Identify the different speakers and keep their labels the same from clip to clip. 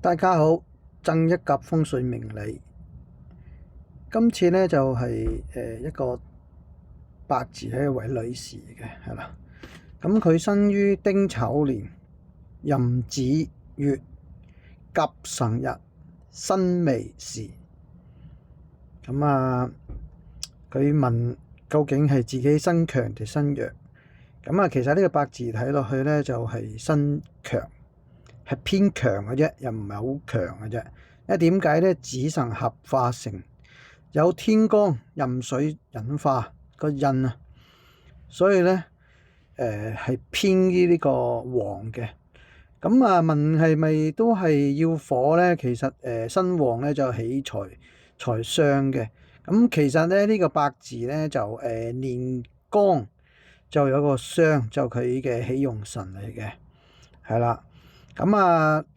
Speaker 1: 大家好，曾一甲風水命理。今次呢就係一個八字係一位女士嘅，係啦。咁佢生於丁丑年壬子月甲辰日辛未時。佢問究竟係自己身強定身弱？其實呢個八字睇落去呢，就係身強。係偏強嘅啫，又唔係好強嘅啫。因為點解咧？子辰合化成有天干壬水引化個印啊，所以咧係偏於呢個旺嘅。問係咪都係要火咧？其實身旺咧就喜財傷嘅。其實咧呢個八字咧就年干就有個傷，就佢嘅喜用神嚟嘅，係啦。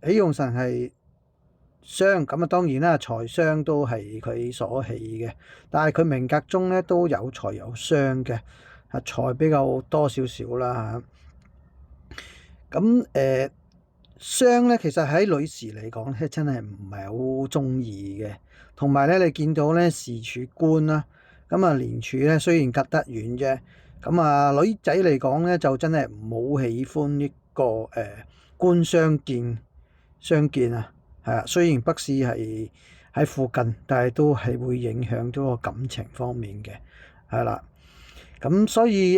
Speaker 1: 喜用神係傷，當然啦，財傷都係佢所喜嘅。但係佢命格中咧都有財有傷嘅，財比較多少少啦嚇。傷咧，其實喺女士嚟講咧，真係唔係好中意嘅。同埋咧，你見到咧時柱官啦，年柱咧雖然隔得遠啫，女仔嚟講咧就真係唔好喜歡呢個官相見啊，係啊，雖然北市係喺附近，但係都係會影響到個感情方面嘅，係啦。咁所以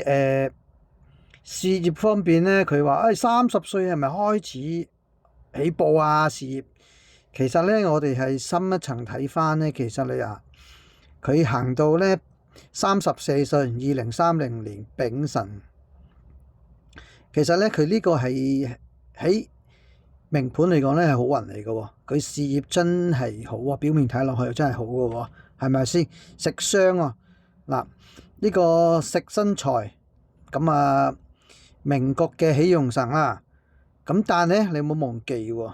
Speaker 1: 事業方面咧，佢話30歲係咪開始起步啊？事業其實咧，我哋係深一層睇翻咧，其實你佢行到咧34歲，2030年丙辰，其實咧佢呢個係喺命盤嚟講咧係好運嚟嘅喎，佢事業真係好啊，表面睇落去真係好嘅喎，係咪先？食傷啊，嗱，呢個食身財，明國嘅喜用神啦，但係咧你冇忘記喎，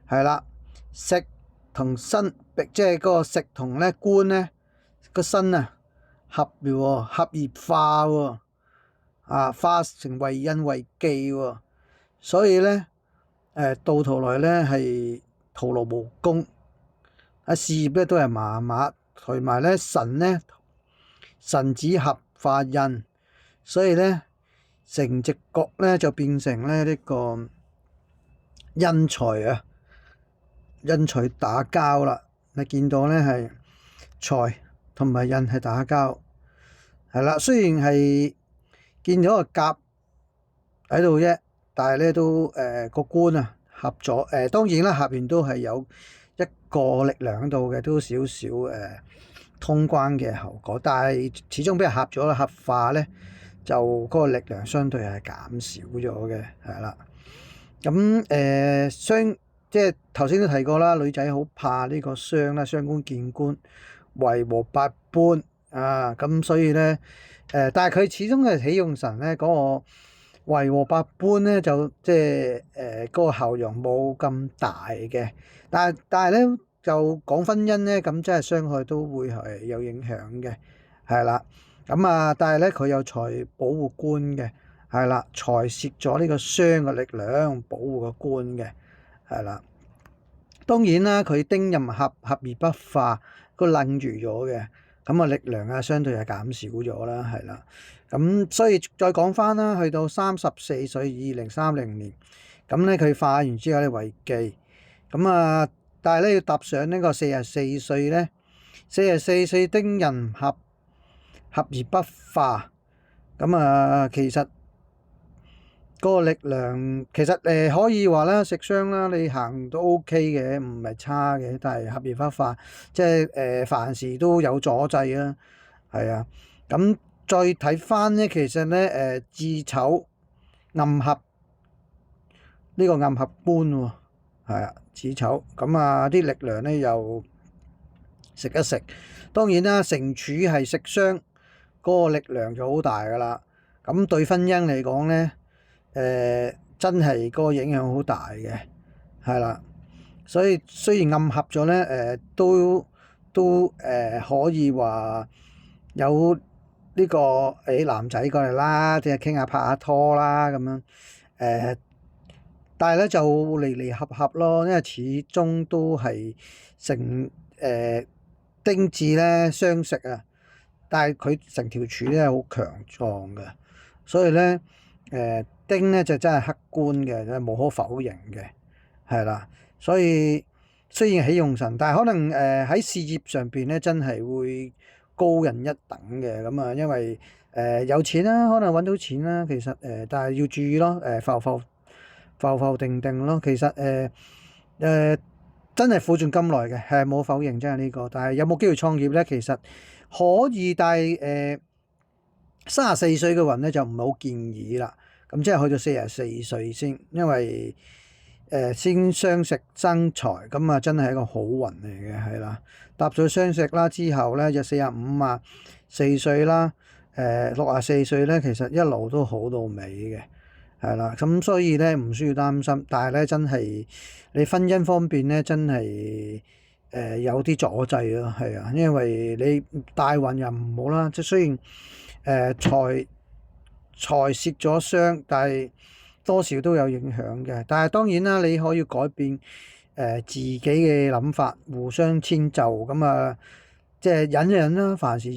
Speaker 1: 係啦，食同身，即係嗰個食同咧官咧個身啊合嘅喎，合而化喎，化成為印為忌喎，所以咧到頭來咧係徒勞無功，事業咧都係麻麻，同埋咧神子合化印，所以咧成直角咧就變成咧呢個印財打交啦。你見到咧係財同埋印係打交，係啦。雖然係見到個甲喺度啫，但係咧都個官啊合咗，當然啦，合完都係有一個力量喺度嘅，都少少通關嘅效果。但係始終俾人合咗啦，合化咧就嗰個力量相對係減少咗嘅，係啦。即係頭先都提過啦，女仔好怕呢個傷啦，傷官見官，為和百般啊，所以咧但係佢始終係喜用神咧嗰個為和百般咧，就即係嗰個效用冇咁大嘅。但係咧就講婚姻咧，即係傷害都會係有影響嘅，係啦。但係咧佢有財保護官嘅，係啦，財蝕咗呢個傷嘅力量保護個官嘅，係啦。當然啦，佢丁壬合而不化，個愣住咗嘅，力量啊相對係減少咗啦，係啦。所以再講翻啦，去到34歲2030年，咧佢化完之後咧為忌，但係咧要踏上呢個44歲咧，44歲丁壬合而不化，其實嗰個力量其實可以話啦，食傷啦，你行都 OK 嘅，唔係差嘅。但係合而不化，即係凡事都有阻滯啦，係啊。再睇翻咧，其實咧巳丑暗合呢個暗合官喎，係啊，巳丑啲力量咧又食一食。當然啦，成柱係食傷，嗰個力量就好大噶啦。對婚姻嚟講咧，真係個影響好大嘅，係啦。所以雖然暗合咗咧，都可以話有呢個男仔過嚟啦，即係傾下拍下拖啦咁樣，但係咧就離離合合咯，因為始終都係成丁字咧相食啊，但係佢成條柱咧好強壯嘅，所以咧丁咧就真係客觀嘅，無可否認嘅，係啦。所以雖然喜用神，但係可能喺事業上邊咧真係會高人一等嘅咁啊，因為有錢啦，可能揾到錢啦，其實但係要注意咯，浮定定咯，其實真係苦盡甘來嘅，係冇否認真係呢個。但係有冇機會創業咧？其實可以，但係34歲嘅運咧就唔係好建議啦。咁即係去到44歲先，因為先相食生財，咁啊真係一個好運嚟嘅，係啦。搭咗相食啦之後咧，就45啊4歲啦，64歲咧，其實一路都好到尾嘅。係啦，咁所以咧唔需要擔心，但係咧真係你婚姻方面咧真係有啲阻滯咯，係啊，因為你大運又唔好啦，即係雖然財蝕咗傷，但係多少都有影響嘅。但係當然啦，你可以改變自己嘅諗法，互相遷就咁啊，即係忍一忍啦，凡事。